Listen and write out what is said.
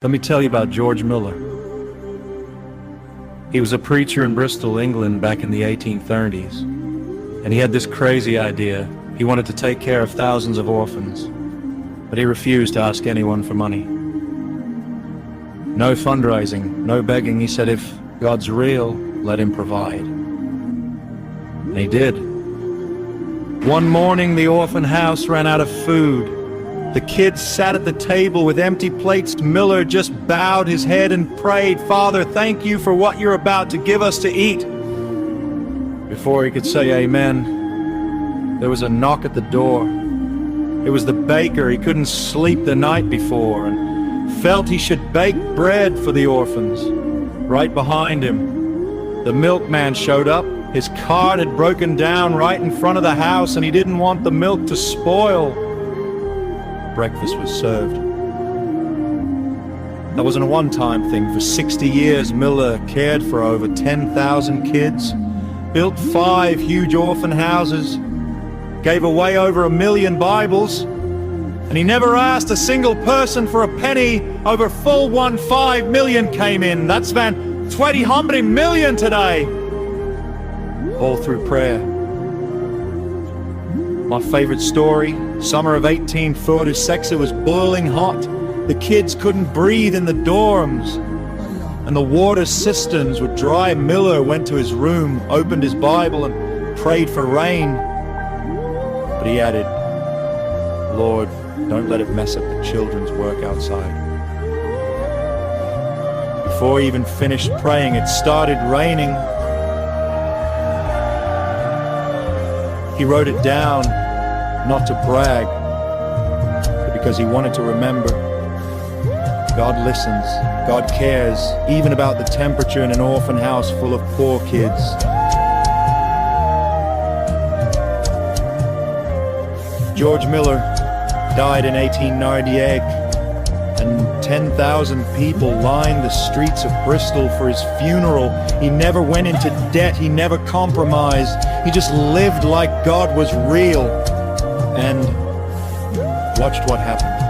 Let me tell you about George Muller. He was a preacher in Bristol, England back in the 1830s, and he had this crazy idea. He wanted to take care of thousands of orphans, but he refused to ask anyone for money. No fundraising, no begging. He said, if God's real, let him provide. And he did. One morning, the orphan house ran out of food. The kids sat at the table with empty plates. Muller just bowed his head and prayed, "Father, thank you for what you're about to give us to eat." Before he could say amen, there was a knock at the door. It was the baker. He couldn't sleep the night before and felt he should bake bread for the orphans. Right behind him, the milkman showed up. His cart had broken down right in front of the house, and he didn't want the milk to spoil. Breakfast was served. That wasn't a one-time thing. For 60 years, Muller cared for over 10,000 kids, built 5 huge orphan houses, gave away over 1 million Bibles, and he never asked a single person for a penny. Over full 1.5 million came in. That's van 200 million today. All through prayer. My favorite story, summer of 1846, it was boiling hot. The kids couldn't breathe in the dorms, and the water cisterns were dry. Muller went to his room, opened his Bible, and prayed for rain. But he added, "Lord, don't let it mess up the children's work outside." Before he even finished praying, it started raining. He wrote it down, not to brag, but because he wanted to remember. God listens, God cares, even about the temperature in an orphan house full of poor kids. George Muller died in 1898, and 10,000 people lined the streets of Bristol for his funeral. He never went into debt, he never compromised. He just lived like God was real, and watched what happened.